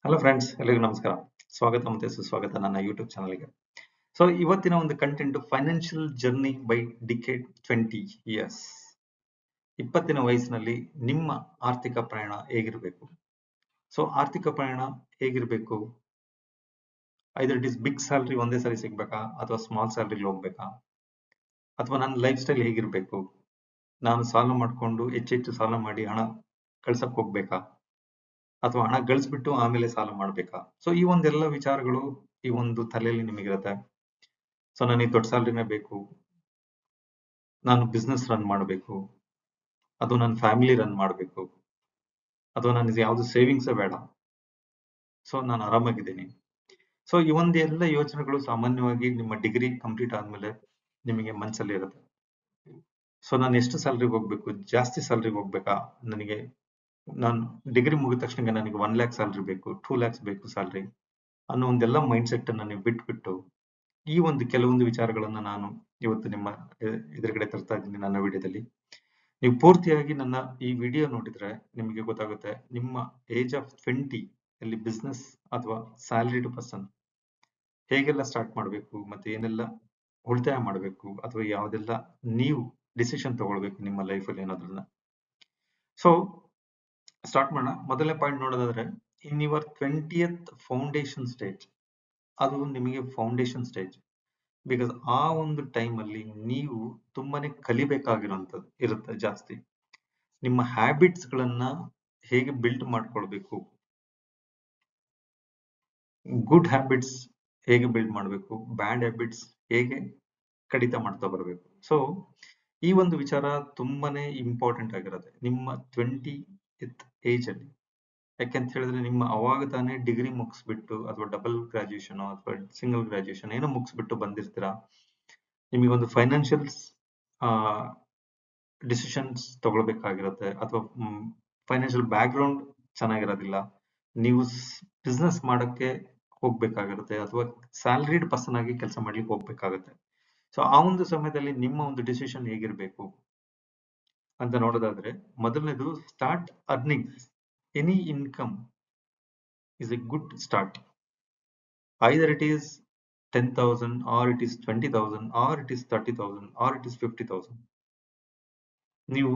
Hello friends, ಎಲ್ಲರಿಗೂ ನಮಸ್ಕಾರ. ಸ್ವಾಗತ ಮತ್ತೆ ಸುಸ್ವಾಗತ ನನ್ನ ಯೂಟ್ಯೂಬ್ ಚಾನಲ್ಗೆ. ಸೊ ಇವತ್ತಿನ ಒಂದು content financial journey by decade 20 years. 20ನ ವಯಸ್ಸಿನಲ್ಲಿ ನಿಮ್ಮ ಆರ್ಥಿಕ ಪ್ರಯಾಣ ಹೇಗಿರಬೇಕು? ಸೊ ಆರ್ಥಿಕ ಪ್ರಯಾಣ ಹೇಗಿರಬೇಕು? Either it is big salary ಒಂದೇ ಸಾರಿ ಸಿಗ್ಬೇಕಾ, ಅಥವಾ ಸ್ಮಾಲ್ ಸ್ಯಾಲರಿಲಿ ಹೋಗ್ಬೇಕಾ, ಅಥವಾ ನನ್ನ ಲೈಫ್ ಸ್ಟೈಲ್ ಹೇಗಿರಬೇಕು? ನಾನು ಸಾಲ ಮಾಡಿಕೊಂಡು ಹೆಚ್ಚೆಚ್ಚು ಸಾಲ ಮಾಡಿ ಹಣ ಕಳ್ಸಕ್ ಹೋಗ್ಬೇಕಾ, ಅಥವಾ ಹಣ ಗಳಿಸ್ಬಿಟ್ಟು ಆಮೇಲೆ ಸಾಲ ಮಾಡ್ಬೇಕಾ? ಸೊ ಈ ಒಂದೆಲ್ಲ ವಿಚಾರಗಳು ಈ ಒಂದು ತಲೆಯಲ್ಲಿ ನಿಮಗಿರುತ್ತೆ. ಸೊ ನನಗೆ ದೊಡ್ಡ ಸ್ಯಾಲರಿನೇ ಬೇಕು, ನಾನು ಬಿಸ್ನೆಸ್ ರನ್ ಮಾಡಬೇಕು, ಅದು ನನ್ನ ಫ್ಯಾಮಿಲಿ ರನ್ ಮಾಡಬೇಕು, ಅಥವಾ ನನಗೆ ಯಾವ್ದು ಸೇವಿಂಗ್ಸ್ ಬೇಡ, ಸೊ ನಾನು ಆರಾಮಾಗಿದ್ದೀನಿ. ಸೊ ಈ ಒಂದೆಲ್ಲ ಯೋಚನೆಗಳು ಸಾಮಾನ್ಯವಾಗಿ ನಿಮ್ಮ ಡಿಗ್ರಿ ಕಂಪ್ಲೀಟ್ ಆದ್ಮೇಲೆ ನಿಮಗೆ ಮನಸ್ಸಲ್ಲಿ ಇರುತ್ತೆ. ಸೊ ನಾನು ಎಷ್ಟು ಸ್ಯಾಲ್ರಿಗೆ ಹೋಗ್ಬೇಕು, ಜಾಸ್ತಿ ಸ್ಯಾಲ್ರಿಗೆ ಹೋಗ್ಬೇಕಾ, ನನಗೆ ನಾನು ಡಿಗ್ರಿ ಮುಗಿದ ತಕ್ಷಣ ನನಗೆ 1 ಲ್ಯಾಕ್ ಸ್ಯಾಲ್ರಿ ಬೇಕು, 2 ಲ್ಯಾಕ್ಸ್ ಬೇಕು ಸ್ಯಾಲ್ರಿ ಅನ್ನೋ ಒಂದೆಲ್ಲ ಮೈಂಡ್ ಸೆಟ್ ಅನ್ನು ನೀವು ಬಿಟ್ಬಿಟ್ಟು ಈ ಒಂದು ಕೆಲವೊಂದು ವಿಚಾರಗಳನ್ನ ನಾನು ಇವತ್ತು ನಿಮ್ಮ ಎದುರುಗಡೆ ತರ್ತಾ ಇದ್ದೀನಿ ನನ್ನ ವಿಡಿಯೋದಲ್ಲಿ. ನೀವು ಪೂರ್ತಿಯಾಗಿ ನನ್ನ ಈ ವಿಡಿಯೋ ನೋಡಿದ್ರೆ ನಿಮಗೆ ಗೊತ್ತಾಗುತ್ತೆ ನಿಮ್ಮ ಏಜ್ ಆಫ್ 20 ಅಲ್ಲಿ ಬಿಸ್ನೆಸ್ ಅಥವಾ ಸ್ಯಾಲರಿಡ್ ಪರ್ಸನ್ ಹೇಗೆಲ್ಲ ಸ್ಟಾರ್ಟ್ ಮಾಡಬೇಕು, ಮತ್ತೆ ಏನೆಲ್ಲ ಉಳಿತಾಯ ಮಾಡಬೇಕು, ಅಥವಾ ಯಾವುದೆಲ್ಲ ನೀವು ಡಿಸಿಷನ್ ತಗೊಳ್ಬೇಕು ನಿಮ್ಮ ಲೈಫಲ್ಲಿ ಅನ್ನೋದನ್ನ. ಸೊ ಸ್ಟಾರ್ಟ್ ಮಾಡೋಣ. ಮೊದಲನೇ ಪಾಯಿಂಟ್ ನೋಡೋದಾದ್ರೆ, ಇನ್ ಯುವರ್ 20th ಫೌಂಡೇಶನ್ ಸ್ಟೇಜ್, ಅದು ನಿಮಗೆ ಫೌಂಡೇಶನ್ ಸ್ಟೇಜ್. ಬಿಕಾಸ್ ಆ ಒಂದು ಟೈಮ್ ಅಲ್ಲಿ ನೀವು ತುಂಬಾನೇ ಕಲಿಬೇಕಾಗಿರುವಂತದ್ದು ಇರುತ್ತೆ ಜಾಸ್ತಿ. ನಿಮ್ಮ ಹ್ಯಾಬಿಟ್ಸ್ ಗಳನ್ನ ಹೇಗೆ ಬಿಲ್ಡ್ ಮಾಡ್ಕೊಳ್ಬೇಕು, ಗುಡ್ ಹ್ಯಾಬಿಟ್ಸ್ ಹೇಗೆ ಬಿಲ್ಡ್ ಮಾಡಬೇಕು, ಬ್ಯಾಡ್ ಹ್ಯಾಬಿಟ್ಸ್ ಹೇಗೆ ಕಡಿತ ಮಾಡ್ತಾ ಬರಬೇಕು. ಸೊ ಈ ಒಂದು ವಿಚಾರ ತುಂಬಾನೇ ಇಂಪಾರ್ಟೆಂಟ್ ಆಗಿರುತ್ತೆ ನಿಮ್ಮ 20th ಏಜ್ ಅಲ್ಲಿ. ಯಾಕೆಂತ ಹೇಳಿದ್ರೆ ನಿಮ್ಮ ಅವಾಗ ತಾನೇ ಡಿಗ್ರಿ ಮುಗಿಸ್ಬಿಟ್ಟು ಅಥವಾ ಡಬಲ್ ಗ್ರಾಜುಯೇಷನ್ ಅಥವಾ ಸಿಂಗಲ್ ಗ್ರಾಜುಯೇಷನ್ ಏನೋ ಮುಗಿಸ್ಬಿಟ್ಟು ಬಂದಿರ್ತೀರಾ. ನಿಮಗೆ ಒಂದು ಫೈನಾನ್ಷಿಯಲ್ಸ್ ಡಿಸಿಷನ್ಸ್ ತಗೊಳ್ಬೇಕಾಗಿರುತ್ತೆ, ಅಥವಾ ಫೈನಾನ್ಷಿಯಲ್ ಬ್ಯಾಕ್ ಗ್ರೌಂಡ್ ಚೆನ್ನಾಗಿರೋದಿಲ್ಲ, ನೀವು ಬಿಸ್ನೆಸ್ ಮಾಡಕ್ಕೆ ಹೋಗ್ಬೇಕಾಗಿರುತ್ತೆ, ಅಥವಾ ಸ್ಯಾಲರಿಡ್ ಪರ್ಸನ್ ಆಗಿ ಕೆಲಸ ಮಾಡ್ಲಿಕ್ಕೆ ಹೋಗ್ಬೇಕಾಗುತ್ತೆ. ಸೊ ಆ ಒಂದು ಸಮಯದಲ್ಲಿ ನಿಮ್ಮ ಒಂದು ಡಿಸಿಷನ್ ಹೇಗಿರ್ಬೇಕು ಅಂತ ನೋಡೋದಾದ್ರೆ, ಮೊದಲನೇದು start earning. Any income is A good start. Either it is 10,000 or it is 20,000 or it is 30,000 or it is 50,000. ನೀವು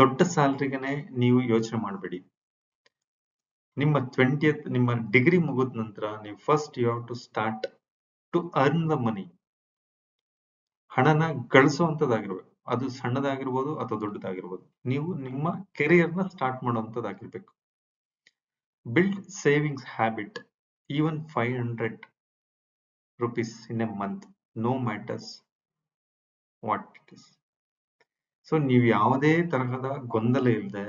ದೊಡ್ಡ ಸ್ಯಾಲರಿಗೆನೆ ನೀವು ಯೋಚನೆ ಮಾಡಬೇಡಿ. ನಿಮ್ಮ 20th ನಿಮ್ಮ ಡಿಗ್ರಿ ಮುಗಿದ ನಂತರ ನೀವು first you have to start to earn the money. ಹಣನ ಗಳಿಸುವಂತದ್ದಾಗಿರ್ಬೇಕು, ಅದು ಸಣ್ಣದಾಗಿರ್ಬೋದು ಅಥವಾ ದೊಡ್ಡದಾಗಿರ್ಬೋದು. ನೀವು ನಿಮ್ಮ ಕೆರಿಯರ್ ನ ಸ್ಟಾರ್ಟ್ ಮಾಡುವಂತದ್ದಾಗಿರ್ಬೇಕು. Build savings habit, even 500 rupees in a month, no matters what it is. So ನೀವು ಯಾವುದೇ ತರಹದ ಗೊಂದಲ ಇಲ್ಲದೆ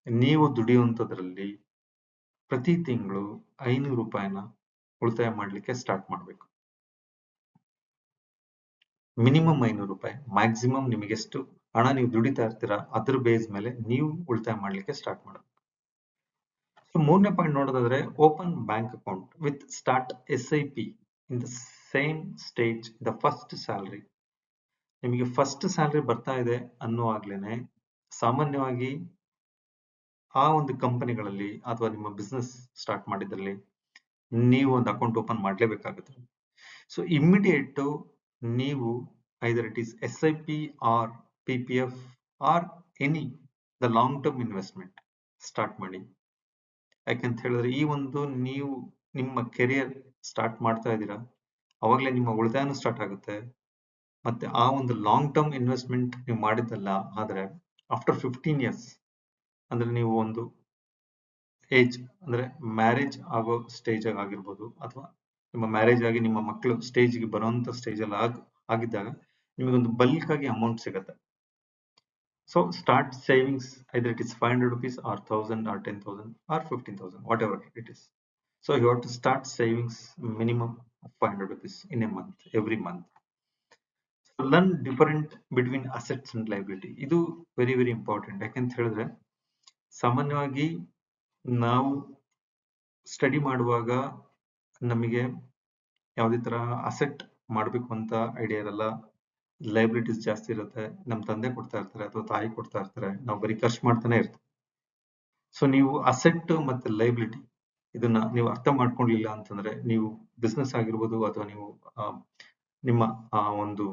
ನೀವು ದುಡಿಯುವಂಥದ್ರಲ್ಲಿ ಪ್ರತಿ ತಿಂಗಳು 500 ರೂಪಾಯಿನ ಉಳಿತಾಯ ಮಾಡಲಿಕ್ಕೆ ಸ್ಟಾರ್ಟ್ ಮಾಡಬೇಕು. ಮಿನಿಮಮ್ 500 ರೂಪಾಯಿ, ಮ್ಯಾಕ್ಸಿಮಮ್ ನಿಮಗೆ ಎಷ್ಟು ಹಣ ನೀವು ದುಡಿತಾ ಇರ್ತೀರಾ ಅದ್ರ ಬೇಸ್ ಮೇಲೆ ನೀವು ಉಳಿತಾಯ ಮಾಡಲಿಕ್ಕೆ ಸ್ಟಾರ್ಟ್ ಮಾಡಬೇಕು. ಸೊ ಮೂರನೇ ಪಾಯಿಂಟ್ ನೋಡೋದಾದ್ರೆ, open bank account with start SIP in the same stage the first salary. ನಿಮಗೆ ಫಸ್ಟ್ ಸ್ಯಾಲರಿ ಬರ್ತಾ ಇದೆ ಅನ್ನುವಾಗ್ಲೇನೆ ಸಾಮಾನ್ಯವಾಗಿ ಆ ಒಂದು ಕಂಪನಿಗಳಲ್ಲಿ ಅಥವಾ ನಿಮ್ಮ ಬಿಸ್ನೆಸ್ ಸ್ಟಾರ್ಟ್ ಮಾಡಿದ್ರಲ್ಲಿ ನೀವು ಒಂದು ಅಕೌಂಟ್ ಓಪನ್ ಮಾಡಲೇಬೇಕಾಗುತ್ತೆ. ಸೊ ಇಮ್ಮಿಡಿಯೇಟ್ ನೀವು either it is SIP or PPF or any the long term investment start ಮಾಡಿ. ಯಾಕಂತ ಹೇಳಿದ್ರೆ ಈ ಒಂದು ನೀವು ನಿಮ್ಮ ಕೆರಿಯರ್ ಸ್ಟಾರ್ಟ್ ಮಾಡ್ತಾ ಇದ್ದೀರಾ, ಅವಾಗಲೇ ನಿಮ್ಮ ಉಳಿತಾಯನೂ ಸ್ಟಾರ್ಟ್ ಆಗುತ್ತೆ. ಮತ್ತೆ ಆ ಒಂದು ಲಾಂಗ್ ಟರ್ಮ್ ಇನ್ವೆಸ್ಟ್ಮೆಂಟ್ ನೀವು ಮಾಡಿದ್ದಲ್ಲ ಆದ್ರೆ ಆಫ್ಟರ್ 15 ಇಯರ್ಸ್, ಅಂದ್ರೆ ನೀವು ಒಂದು ಏಜ್ ಅಂದ್ರೆ ಮ್ಯಾರೇಜ್ ಆಗೋ ಸ್ಟೇಜ್ ಆಗಿರ್ಬೋದು, ಅಥವಾ ನಿಮ್ಮ ಮ್ಯಾರೇಜ್ ಆಗಿ ನಿಮ್ಮ ಮಕ್ಕಳು ಸ್ಟೇಜ್ಗೆ ಬರುವಂತ ಸ್ಟೇಜ್ ಅಲ್ಲಿ ಆಗಿದ್ದಾಗ ನಿಮಗೊಂದು ಬಲ್ಕ್ ಆಗಿ ಅಮೌಂಟ್ ಸಿಗುತ್ತೆ. So start savings, either it is 500 rupees or 1,000 or 10,000 or 15,000, whatever it is. So you have to start savings minimum of 500 rupees in a month, every month. Learn different between assets and liability. ಇದು very very important. ಯಾಕಂತ ಹೇಳಿದ್ರೆ ಸಾಮಾನ್ಯವಾಗಿ ನಾವು study ಮಾಡುವಾಗ ನಮಗೆ ಯಾವುದೇ ತರ asset ಮಾಡಬೇಕು ಅಂತ ಐಡಿಯಾ ಇರಲ್ಲ. ಲೈಬಿಲಿಟೀಸ್ ಜಾಸ್ತಿ ಇರುತ್ತೆ, ನಮ್ಮ ತಂದೆ ಕೊಡ್ತಾ ಇರ್ತಾರೆ ಅಥವಾ ತಾಯಿ ಕೊಡ್ತಾ ಇರ್ತಾರೆ, ನಾವು ಬರೀ ಖರ್ಚು ಮಾಡ್ತಾನೆ ಇರ್ತೀವಿ. ಸೊ ನೀವು ಅಸೆಟ್ ಮತ್ತೆ ಲೈಬಿಲಿಟಿ ಇದನ್ನ ನೀವು ಅರ್ಥ ಮಾಡ್ಕೊಳ್ಳಿಲ್ಲ ಅಂತಂದ್ರೆ ನೀವು ಬಿಸ್ನೆಸ್ ಆಗಿರ್ಬೋದು ಅಥವಾ ನೀವು ನಿಮ್ಮ ಒಂದು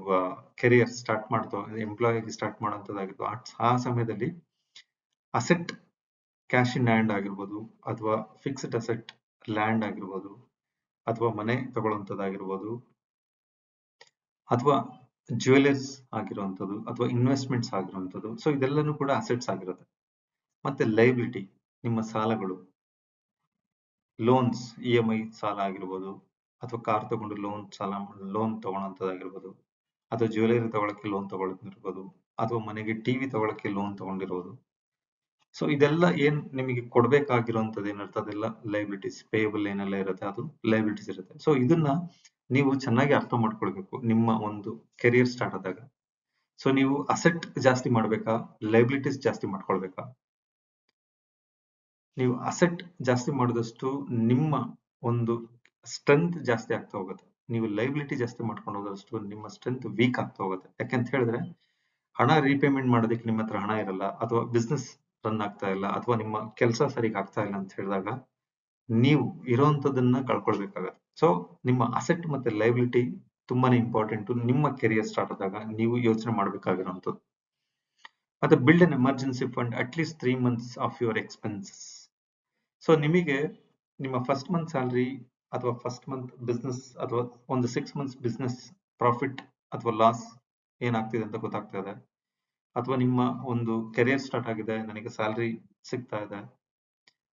ಕೆರಿಯರ್ ಸ್ಟಾರ್ಟ್ ಮಾಡ್ತೋ ಎಂಪ್ಲಾಯ್ ಸ್ಟಾರ್ಟ್ ಮಾಡೋಂಥದ್ದಾಗಿರ್ಬೋದು ಆ ಸಮಯದಲ್ಲಿ ಅಸೆಟ್ ಕ್ಯಾಶ್ ಇನ್ ಹ್ಯಾಂಡ್ ಆಗಿರ್ಬೋದು ಅಥವಾ ಫಿಕ್ಸ್ಡ್ ಅಸೆಟ್ ಲ್ಯಾಂಡ್ ಆಗಿರ್ಬೋದು ಅಥವಾ ಮನೆ ತಗೊಳ್ಳೋಂಥದ್ದಾಗಿರ್ಬೋದು ಅಥವಾ ಜ್ಯುವೆಲರ್ಸ್ ಆಗಿರುವಂಥದ್ದು ಅಥವಾ ಇನ್ವೆಸ್ಟ್ಮೆಂಟ್ಸ್ ಆಗಿರುವಂಥದ್ದು. ಸೊ ಇದೆಲ್ಲನೂ ಕೂಡ ಅಸೆಟ್ಸ್ ಆಗಿರುತ್ತೆ. ಮತ್ತೆ ಲೈಬಿಲಿಟಿ, ನಿಮ್ಮ ಸಾಲಗಳು, ಲೋನ್ಸ್, EMI ಸಾಲ ಆಗಿರ್ಬೋದು ಅಥವಾ ಕಾರ್ ತಗೊಂಡು ಲೋನ್ ತಗೊಳ್ಳೋಂಥದ್ದಾಗಿರ್ಬೋದು ಅಥವಾ ಜ್ಯುವೆಲರಿ ತಗೊಳಕ್ಕೆ ಲೋನ್ ತಗೊಳ್ತಿರ್ಬೋದು ಅಥವಾ ಮನೆಗೆ ಟಿವಿ ತಗೊಳಕ್ಕೆ ಲೋನ್ ತಗೊಂಡಿರ್ಬೋದು. ಸೊ ಇದೆಲ್ಲ ಏನ್ ನಿಮಗೆ ಕೊಡ್ಬೇಕಾಗಿರುವಂತದ್ದು ಏನಿರುತ್ತೆ ಅದೆಲ್ಲ ಲೈಬಿಲಿಟೀಸ್, ಪೇಯಬಲ್ ಏನೆಲ್ಲ ಇರುತ್ತೆ ಅದು ಲೈಬಿಲಿಟೀಸ್ ಇರುತ್ತೆ. ಸೊ ಇದನ್ನ ನೀವು ಚೆನ್ನಾಗಿ ಅರ್ಥ ಮಾಡ್ಕೊಳ್ಬೇಕು ನಿಮ್ಮ ಒಂದು ಕೆರಿಯರ್ ಸ್ಟಾರ್ಟ್ ಆದಾಗ. ಸೊ ನೀವು ಅಸೆಟ್ ಜಾಸ್ತಿ ಮಾಡ್ಬೇಕಾ, ಲೈಬಿಲಿಟೀಸ್ ಜಾಸ್ತಿ ಮಾಡ್ಕೊಳ್ಬೇಕಾ? ನೀವು ಅಸೆಟ್ ಜಾಸ್ತಿ ಮಾಡಿದಷ್ಟು ನಿಮ್ಮ ಒಂದು ಸ್ಟ್ರೆಂತ್ ಜಾಸ್ತಿ ಆಗ್ತಾ ಹೋಗುತ್ತೆ. ನೀವು ಲೈಬಿಲಿಟಿ ಜಾಸ್ತಿ ಮಾಡ್ಕೊಂಡು ಹೋದಷ್ಟು ನಿಮ್ಮ ಸ್ಟ್ರೆಂತ್ ವೀಕ್ ಆಗ್ತಾ ಹೋಗುತ್ತೆ. ಯಾಕಂತ ಹೇಳಿದ್ರೆ ಹಣ ರೀಪೇಮೆಂಟ್ ಮಾಡೋದಕ್ಕೆ ನಿಮ್ಮ ಹತ್ರ ಹಣ ಇರಲ್ಲ, ಅಥವಾ ಬಿಸ್ನೆಸ್ ರನ್ ಆಗ್ತಾ ಇಲ್ಲ, ಅಥವಾ ನಿಮ್ಮ ಕೆಲಸ ಸರಿಗೆ ಆಗ್ತಾ ಇಲ್ಲ ಅಂತ ಹೇಳಿದಾಗ ನೀವು ಇರೋಂಥದ್ದನ್ನ ಕಳ್ಕೊಳ್ಬೇಕಾಗತ್ತೆ. ಸೊ ನಿಮ್ಮ ಅಸೆಟ್ ಮತ್ತೆ ಲೈಬಿಲಿಟಿ ತುಂಬಾನೇ ಇಂಪಾರ್ಟೆಂಟ್ ನಿಮ್ಮ ಕೆರಿಯರ್ ಸ್ಟಾರ್ಟ್ ಆದಾಗ ನೀವು ಯೋಚನೆ ಮಾಡಬೇಕಾಗಿರುವಂಥದ್ದು. ಮತ್ತೆ build an emergency fund at least 3 months of your expenses. So ನಿಮಗೆ ನಿಮ್ಮ ಫಸ್ಟ್ ಮಂತ್ ಸ್ಯಾಲರಿ ಅಥವಾ ಫಸ್ಟ್ ಮಂತ್ ಬಿಸ್ನೆಸ್ ಅಥವಾ ಒಂದು 6 months ಬಿಸ್ನೆಸ್ ಪ್ರಾಫಿಟ್ ಅಥವಾ ಲಾಸ್ ಏನಾಗ್ತಿದೆ ಅಂತ ಗೊತ್ತಾಗ್ತಾ ಇದೆ, ಅಥವಾ ನಿಮ್ಮ ಒಂದು ಕೆರಿಯರ್ ಸ್ಟಾರ್ಟ್ ಆಗಿದೆ, ನನಗೆ ಸ್ಯಾಲರಿ ಸಿಗ್ತಾ ಇದೆ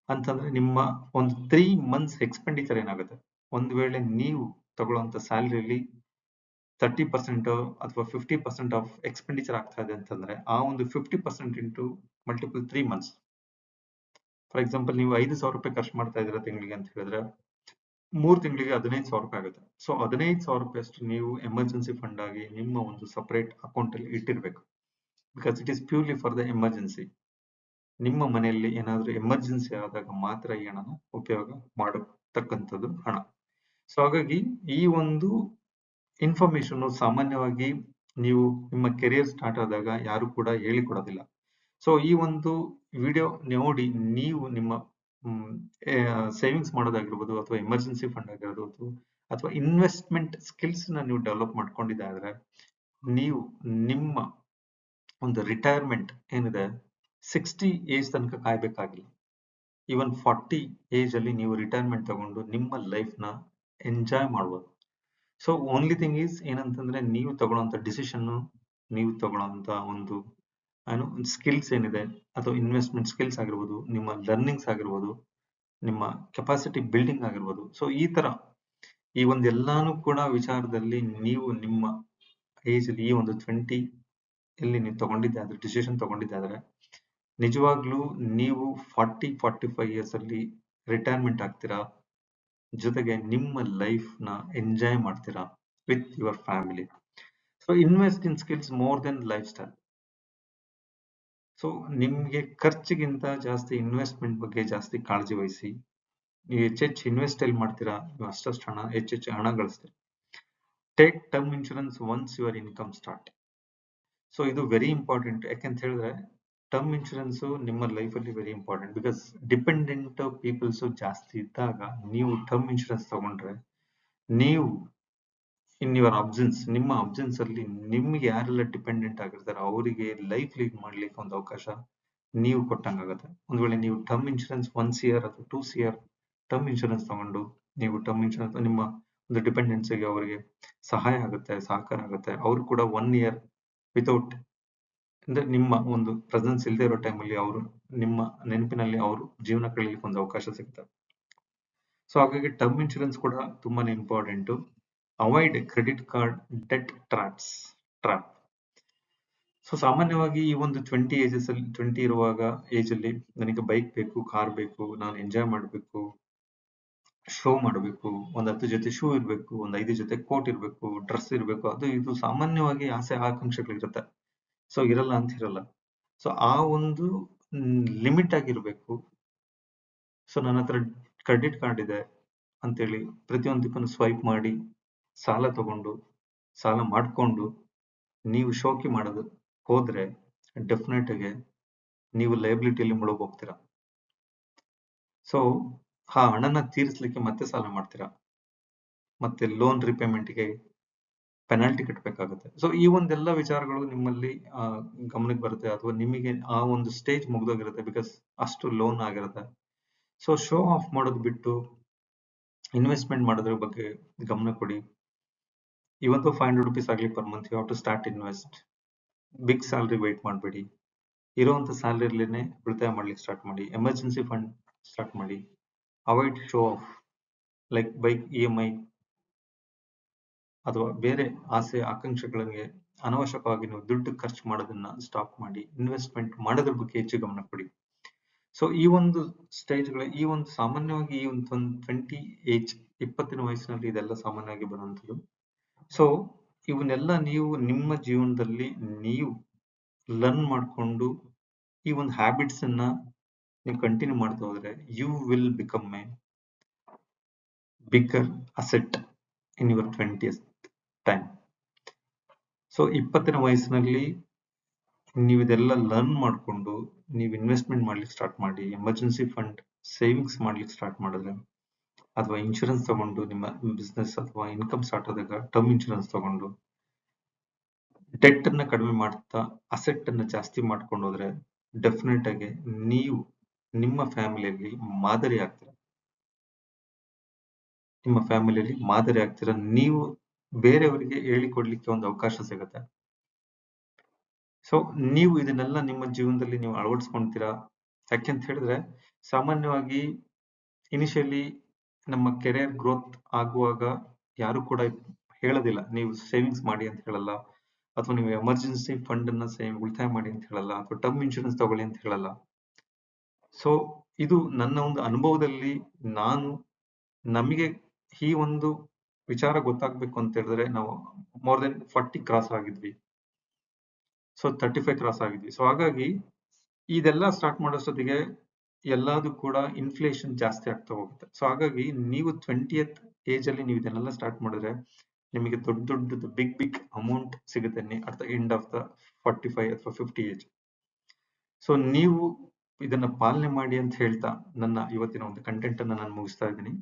ಅಂತಂದ್ರೆ ನಿಮ್ಮ ಒಂದು 3 months ಎಕ್ಸ್ಪೆಂಡಿಚರ್ ಏನಾಗುತ್ತೆ. ಒಂದು ವೇಳೆ ನೀವು ತಗೊಳ್ಳುವಂತ ಸ್ಯಾಲರಿಲಿ 30% ಅಥವಾ 50% ಆಫ್ ಎಕ್ಸ್ಪೆಂಡಿಚರ್ ಆಗ್ತಾ ಇದೆ ಅಂತಂದ್ರೆ ಆ ಒಂದು 50% into multiple 3 months. For example ನೀವು 5,000 ರೂಪಾಯಿ ಖರ್ಚು ಮಾಡ್ತಾ ಇದ್ದೀರಾ ತಿಂಗಳಿಗೆ ಅಂತ ಹೇಳಿದ್ರೆ 3 ತಿಂಗಳಿಗೆ 15,000 ರೂಪಾಯಿ ಆಗುತ್ತೆ. ಸೊ 15,000 ರೂಪಾಯಿ ಅಷ್ಟು ನೀವು ಎಮರ್ಜೆನ್ಸಿ ಫಂಡ್ ಆಗಿ ನಿಮ್ಮ ಒಂದು ಸಪರೇಟ್ ಅಕೌಂಟ್ ಅಲ್ಲಿ ಇಟ್ಟಿರ್ಬೇಕು. Because it is purely for the emergency. ನಿಮ್ಮ ಮನೆಯಲ್ಲಿ ಏನಾದ್ರೂ ಎಮರ್ಜೆನ್ಸಿ ಆದಾಗ ಮಾತ್ರ ಈ ಹಣನ ಉಪಯೋಗ ಮಾಡತಕ್ಕಂಥದ್ದು ಹಣ. ಸೊ ಹಾಗಾಗಿ ಈ ಒಂದು ಇನ್ಫಾರ್ಮೇಶನ್ ಸಾಮಾನ್ಯವಾಗಿ ನೀವು ನಿಮ್ಮ ಕೆರಿಯರ್ ಸ್ಟಾರ್ಟ್ ಆದಾಗ ಯಾರು ಕೂಡ ಹೇಳಿಕೊಡೋದಿಲ್ಲ. ಸೊ ಈ ಒಂದು ವಿಡಿಯೋ ನೋಡಿ ನೀವು ನಿಮ್ಮ ಸೇವಿಂಗ್ಸ್ ಮಾಡೋದಾಗಿರ್ಬೋದು ಅಥವಾ ಎಮರ್ಜೆನ್ಸಿ ಫಂಡ್ ಆಗಿರ್ಬೋದು ಅಥವಾ ಇನ್ವೆಸ್ಟ್ಮೆಂಟ್ ಸ್ಕಿಲ್ಸ್ ನ ನೀವು ಡೆವಲಪ್ ಮಾಡ್ಕೊಂಡಿದ್ದಾದ್ರೆ ನೀವು ನಿಮ್ಮ ಒಂದು ರಿಟೈರ್ಮೆಂಟ್ ಏನಿದೆ 60 ಏಜ್ ತನಕ ಕಾಯ್ಬೇಕಾಗಿಲ್ಲ. ಈವನ್ 40 ಏಜ್ ಅಲ್ಲಿ ನೀವು ರಿಟೈರ್ಮೆಂಟ್ ತಗೊಂಡು ನಿಮ್ಮ ಲೈಫ್ ನ ಎಂಜಾಯ್ ಮಾಡ್ಬೋದು. ಸೊ ಓನ್ಲಿ ಥಿಂಗ್ ಈಸ್ ಏನಂತಂದ್ರೆ ನೀವು ತಗೊಳ್ಳೋಂಥ ಡಿಸಿಷನ್, ನೀವು ತಗೊಳ್ಳೋಂಥ ಒಂದು ಸ್ಕಿಲ್ಸ್ ಏನಿದೆ ಅಥವಾ ಇನ್ವೆಸ್ಟ್ಮೆಂಟ್ ಸ್ಕಿಲ್ಸ್ ಆಗಿರ್ಬೋದು, ನಿಮ್ಮ ಲರ್ನಿಂಗ್ಸ್ ಆಗಿರ್ಬೋದು, ನಿಮ್ಮ ಕೆಪಾಸಿಟಿ ಬಿಲ್ಡಿಂಗ್ ಆಗಿರ್ಬೋದು. ಸೊ ಈ ತರ ಈ ಒಂದು ಎಲ್ಲಾನು ಕೂಡ ವಿಚಾರದಲ್ಲಿ ನೀವು ನಿಮ್ಮ ಏಜ್ ಅಲ್ಲಿ ಈ ಒಂದು 20 ಇಲ್ಲಿ ನೀವು ತಗೊಂಡಿದ್ದಾದ್ರೆ ಡಿಸಿಷನ್ ತಗೊಂಡಿದ್ದಾದ್ರೆ ನಿಜವಾಗ್ಲೂ ನೀವು 40-45 ಇಯರ್ಸ್ ಅಲ್ಲಿ ರಿಟೈರ್ಮೆಂಟ್ ಆಗ್ತೀರಾ, ಜೊತೆಗೆ ನಿಮ್ಮ ಲೈಫ್ ನ ಎಂಜಾಯ್ ಮಾಡ್ತೀರಾ with your family. So invest in skills more than life style. So ನಿಮ್ಗೆ ಖರ್ಚಿಗಿಂತ ಜಾಸ್ತಿ ಇನ್ವೆಸ್ಟ್ಮೆಂಟ್ ಬಗ್ಗೆ ಜಾಸ್ತಿ ಕಾಳಜಿ ವಹಿಸಿ. ನೀವು ಹೆಚ್ಚೆಚ್ಚು ಇನ್ವೆಸ್ಟ್ ಎಲ್ಲಿ ಮಾಡ್ತೀರಾ, ನೀವು ಅಷ್ಟಷ್ಟು ಹಣ ಹೆಚ್ಚೆಚ್ಚು ಹಣ ಗಳಿಸ್ತೀರಾ. Take term insurance once your income start. So ಇದು ವೆರಿ ಇಂಪಾರ್ಟೆಂಟ್. ಯಾಕೆಂತ ಹೇಳಿದ್ರೆ ಟರ್ಮ್ ಇನ್ಶೂರೆನ್ಸ್ ನಿಮ್ಮ ಲೈಫ್ ಅಲ್ಲಿ very important. Because dependent peoples ಜಾಸ್ತಿ ಇದ್ದಾಗ ನೀವು ಟರ್ಮ್ ಇನ್ಶೂರೆನ್ಸ್ ತಗೊಂಡ್ರೆ ನೀವು ಇನ್ ಯುವರ್ ಅಬ್ಸೆನ್ಸ್, ನಿಮ್ಮ ಅಬ್ಸೆನ್ಸ್ ಅಲ್ಲಿ ನಿಮ್ಗೆ ಯಾರೆಲ್ಲ ಡಿಪೆಂಡೆಂಟ್ ಆಗಿರ್ತಾರೆ ಅವರಿಗೆ ಲೈಫ್ ಲೀಡ್ ಮಾಡ್ಲಿಕ್ಕೆ ಒಂದು ಅವಕಾಶ ನೀವು ಕೊಟ್ಟಂಗಾಗತ್ತೆ. ಒಂದ್ ವೇಳೆ ನೀವು ಟರ್ಮ್ ಇನ್ಶೂರೆನ್ಸ್ 1 year ಅಥವಾ 2 year ಟರ್ಮ್ ಇನ್ಶೂರೆನ್ಸ್ ತಗೊಂಡು ನೀವು ಟರ್ಮ್ ಇನ್ಶೂರೆನ್ಸ್ ನಿಮ್ಮ ಒಂದು ಡಿಪೆಂಡೆನ್ಸಿಗೆ ಅವರಿಗೆ ಸಹಾಯ ಆಗುತ್ತೆ, ಸಹಕಾರ ಆಗುತ್ತೆ. ಅವರು ಕೂಡ 1 year ವಿತೌಟ್ ಅಂದ್ರೆ ನಿಮ್ಮ ಒಂದು ಪ್ರೆಸೆನ್ಸ್ ಇಲ್ಲದೆ ಇರೋ ಟೈಮಲ್ಲಿ ಅವರು ನಿಮ್ಮ ನೆನಪಿನಲ್ಲಿ ಅವರು ಜೀವನ ಕಳೀಲಿಕ್ಕೆ ಒಂದು ಅವಕಾಶ ಸಿಗುತ್ತೆ. ಸೊ ಹಾಗಾಗಿ ಟರ್ಮ್ ಇನ್ಶೂರೆನ್ಸ್ ಕೂಡ ತುಂಬಾನೇ important. Avoid credit card debt trap. So ಸಾಮಾನ್ಯವಾಗಿ ಈ ಒಂದು 20 ಏಜಸ್ ಅಲ್ಲಿ 20 ಇರುವಾಗ ಏಜ್ ಅಲ್ಲಿ ನನಗೆ ಬೈಕ್ ಬೇಕು, ಕಾರ್ ಬೇಕು, ನಾನು ಎಂಜಾಯ್ ಮಾಡಬೇಕು, ಶೋ ಮಾಡಬೇಕು, ಒಂದ್ 10 ಜೊತೆ ಶೂ ಇರ್ಬೇಕು, ಒಂದ್ 5 ಜೊತೆ ಕೋಟ್ ಇರ್ಬೇಕು, ಡ್ರೆಸ್ ಇರ್ಬೇಕು, ಅದು ಇದು ಸಾಮಾನ್ಯವಾಗಿ ಆಸೆ ಆಕಾಂಕ್ಷೆಗಳಿರುತ್ತೆ. ಸೊ ಇರಲ್ಲ ಅಂತ ಇರಲ್ಲ. ಸೊ ಆ ಒಂದು ಲಿಮಿಟ್ ಆಗಿರ್ಬೇಕು. ಸೊ ನನ್ನ ಹತ್ರ ಕ್ರೆಡಿಟ್ ಕಾರ್ಡ್ ಇದೆ ಅಂತೇಳಿ ಪ್ರತಿಯೊಂದಕ್ಕೂ ಸ್ವೈಪ್ ಮಾಡಿ ಸಾಲ ತಗೊಂಡು ಸಾಲ ಮಾಡ್ಕೊಂಡು ನೀವು ಶೋಕಿ ಮಾಡೋದು ಹೋದ್ರೆ ಡೆಫಿನೆಟ್ ಆಗಿ ನೀವು ಲೈಬಿಲಿಟಿಯಲ್ಲಿ ಮುಳುಗೋಗ್ತೀರಾ. ಸೊ ಆ ಹಣನ ತೀರಿಸಲಿಕ್ಕೆ ಮತ್ತೆ ಸಾಲ ಮಾಡ್ತೀರಾ, ಮತ್ತೆ ಲೋನ್ ರಿಪೇಮೆಂಟ್ಗೆ ಪೆನಾಲ್ಟಿ ಕಟ್ಟಬೇಕಾಗುತ್ತೆ. ಸೊ ಈ ಒಂದೆಲ್ಲ ವಿಚಾರಗಳು ನಿಮ್ಮಲ್ಲಿ ಗಮನಕ್ಕೆ ಬರುತ್ತೆ, ಅಥವಾ ನಿಮಗೆ ಆ ಒಂದು ಸ್ಟೇಜ್ ಮುಗ್ದೋಗಿರುತ್ತೆ, ಬಿಕಾಸ್ ಅಷ್ಟು ಲೋನ್ ಆಗಿರುತ್ತೆ. ಸೊ ಶೋ ಆಫ್ ಮಾಡೋದು ಬಿಟ್ಟು ಇನ್ವೆಸ್ಟ್ಮೆಂಟ್ ಮಾಡೋದ್ರ ಬಗ್ಗೆ ಗಮನ ಕೊಡಿ. ಇವತ್ತು 500 rupees ಆಗಲಿ per month, you have to start invest. Big salary wait ಮಾಡಬೇಡಿ, ಇರುವಂತ ಸ್ಯಾಲರಿಲೇನೆ ಉಳಿತಾಯ ಮಾಡ್ಲಿಕ್ಕೆ ಸ್ಟಾರ್ಟ್ ಮಾಡಿ. ಎಮರ್ಜೆನ್ಸಿ ಫಂಡ್ ಸ್ಟಾರ್ಟ್ ಮಾಡಿ. Avoid show off like bike EMI ಅಥವಾ ಬೇರೆ ಆಸೆ ಆಕಾಂಕ್ಷೆಗಳಿಗೆ ಅನವಶ್ಯಕವಾಗಿ ನೀವು ದುಡ್ಡು ಖರ್ಚು ಮಾಡೋದನ್ನ ಸ್ಟಾಪ್ ಮಾಡಿ. ಇನ್ವೆಸ್ಟ್ಮೆಂಟ್ ಮಾಡೋದ್ರ ಬಗ್ಗೆ ಹೆಚ್ಚು ಗಮನ ಕೊಡಿ. ಸೊ ಈ ಒಂದು ಸ್ಟೇಜ್ಗಳ, ಈ ಒಂದು ಸಾಮಾನ್ಯವಾಗಿ ಈ ಒಂದು 20 ಏಜ್, 20ನ ವಯಸ್ಸಿನಲ್ಲಿ ಇದೆಲ್ಲ ಸಾಮಾನ್ಯವಾಗಿ ಬರುವಂಥದ್ದು. ಸೊ ಇವನ್ನೆಲ್ಲ ನೀವು ನಿಮ್ಮ ಜೀವನದಲ್ಲಿ ನೀವು ಲರ್ನ್ ಮಾಡಿಕೊಂಡು ಈ ಒಂದು ಹ್ಯಾಬಿಟ್ಸ್ ಅನ್ನ ನೀವು ಕಂಟಿನ್ಯೂ ಮಾಡ್ತಾ ಹೋದ್ರೆ, you will become a bigger asset in your 20th time. So 20ನ ವಯಸ್ಸಿನಲ್ಲಿ ನೀವು ಇದೆಲ್ಲ ಲರ್ನ್ ಮಾಡಿಕೊಂಡು ನೀವು ಇನ್ವೆಸ್ಟ್ಮೆಂಟ್ ಮಾಡ್ಲಿಕ್ಕೆ ಸ್ಟಾರ್ಟ್ ಮಾಡಿ. ಎಮರ್ಜೆನ್ಸಿ ಫಂಡ್ ಸೇವಿಂಗ್ಸ್ ಮಾಡ್ಲಿಕ್ಕೆ ಸ್ಟಾರ್ಟ್ ಮಾಡಿದ್ರೆ, ಅಥವಾ ಇನ್ಶೂರೆನ್ಸ್ ತಗೊಂಡು ನಿಮ್ಮ ಬಿಸ್ನೆಸ್ ಅಥವಾ ಇನ್ಕಮ್ ಸ್ಟಾರ್ಟ್ ಆದಾಗ ಟರ್ಮ್ ಇನ್ಶೂರೆನ್ಸ್ ತಗೊಂಡು ಡೆಟ್ ಅನ್ನ ಕಡಿಮೆ ಮಾಡ್ತಾ ಅಸೆಟ್ ಅನ್ನ ಜಾಸ್ತಿ ಮಾಡ್ಕೊಂಡು ಹೋದ್ರೆ, ಡೆಫಿನೆಟ್ ಆಗಿ ನೀವು ನಿಮ್ಮ ಫ್ಯಾಮಿಲಿಯಲ್ಲಿ ಮಾದರಿ ಆಗ್ತೀರಾ. ನಿಮ್ಮ ಫ್ಯಾಮಿಲಿಯಲ್ಲಿ ಮಾದರಿ ಆಗ್ತೀರಾ. ನೀವು ಬೇರೆಯವರಿಗೆ ಹೇಳಿಕೊಡ್ಲಿಕ್ಕೆ ಒಂದು ಅವಕಾಶ ಸಿಗುತ್ತೆ. ಸೊ ನೀವು ಇದನ್ನೆಲ್ಲ ನಿಮ್ಮ ಜೀವನದಲ್ಲಿ ನೀವು ಅಳವಡಿಸ್ಕೊಂತೀರಾ. ಯಾಕೆಂತ ಹೇಳಿದ್ರೆ, ಸಾಮಾನ್ಯವಾಗಿ ಇನಿಷಿಯಲಿ ನಮ್ಮ ಕೆರಿಯರ್ ಗ್ರೋತ್ ಆಗುವಾಗ ಯಾರು ಕೂಡ ಹೇಳೋದಿಲ್ಲ ನೀವು ಸೇವಿಂಗ್ಸ್ ಮಾಡಿ ಅಂತ ಹೇಳಲ್ಲ, ಅಥವಾ ನೀವು ಎಮರ್ಜೆನ್ಸಿ ಫಂಡ್ ಅನ್ನ ಉಳಿತಾಯ ಮಾಡಿ ಅಂತ ಹೇಳಲ್ಲ, ಅಥವಾ ಟರ್ಮ್ ಇನ್ಶೂರೆನ್ಸ್ ತಗೊಳ್ಳಿ ಅಂತ ಹೇಳಲ್ಲ. ಸೊ ಇದು ನನ್ನ ಒಂದು ಅನುಭವದಲ್ಲಿ ನಮಗೆ ಈ ಒಂದು ವಿಚಾರ ಗೊತ್ತಾಗ್ಬೇಕು ಅಂತ ಹೇಳಿದ್ರೆ ನಾವು ಮೋರ್ ದೆನ್ 40 ಕ್ರಾಸ್ ಆಗಿದ್ವಿ. ಸೊ 35 ಕ್ರಾಸ್ ಆಗಿದ್ವಿ. ಸೊ ಹಾಗಾಗಿ ಇದೆಲ್ಲ ಸ್ಟಾರ್ಟ್ ಮಾಡೋಷ್ಟೊತ್ತಿಗೆ ಎಲ್ಲದೂ ಕೂಡ ಇನ್ಫ್ಲೇಷನ್ ಜಾಸ್ತಿ ಆಗ್ತಾ ಹೋಗುತ್ತೆ. ಸೊ ಹಾಗಾಗಿ ನೀವು 20th ಏಜ್ ಅಲ್ಲಿ ನೀವು ಇದನ್ನೆಲ್ಲ ಸ್ಟಾರ್ಟ್ ಮಾಡಿದ್ರೆ ನಿಮಗೆ ದೊಡ್ಡದು ಬಿಗ್ ಅಮೌಂಟ್ ಸಿಗುತ್ತೆ at the end of the 45 ಅಥವಾ 50 ಏಜ್. ಸೊ ನೀವು ಇದನ್ನ ಪಾಲನೆ ಮಾಡಿ ಅಂತ ಹೇಳ್ತಾ ನನ್ನ ಇವತ್ತಿನ ಒಂದು ಕಂಟೆಂಟ್ ಅನ್ನ ನಾನು ಮುಗಿಸ್ತಾ ಇದ್ದೀನಿ.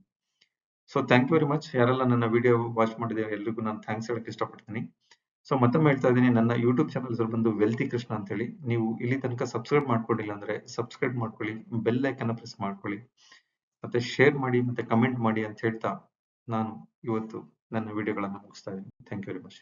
So thank you very much. ಯಾರೆಲ್ಲ ನನ್ನ ವಿಡಿಯೋ ವಾಚ್ ಮಾಡಿದ್ರೆ ಎಲ್ರಿಗೂ ನಾನು ಥ್ಯಾಂಕ್ಸ್ ಹೇಳಕ್ ಇಷ್ಟಪಡ್ತೀನಿ. ಸೊ ಮತ್ತೊಮ್ಮೆ ಹೇಳ್ತಾ ಇದ್ದೀನಿ, ನನ್ನ ಯೂಟ್ಯೂಬ್ ಚಾನಲ್ ಹೆಸರು ಬಂದು ವೆಲ್ತಿ ಕೃಷ್ಣ ಅಂತ ಹೇಳಿ. ನೀವು ಇಲ್ಲಿ ತನಕ ಸಬ್ಸ್ಕ್ರೈಬ್ ಮಾಡ್ಕೊಂಡಿಲ್ಲ ಅಂದ್ರೆ ಸಬ್ಸ್ಕ್ರೈಬ್ ಮಾಡ್ಕೊಳ್ಳಿ, ಬೆಲ್ ಐಕನ್ ಪ್ರೆಸ್ ಮಾಡ್ಕೊಳ್ಳಿ, ಮತ್ತೆ ಶೇರ್ ಮಾಡಿ, ಮತ್ತೆ ಕಮೆಂಟ್ ಮಾಡಿ ಅಂತ ಹೇಳ್ತಾ ನಾನು ಇವತ್ತು ನನ್ನ ವಿಡಿಯೋಗಳನ್ನ ಮುಗಿಸ್ತಾ ಇದ್ದೀನಿ. Thank you very much.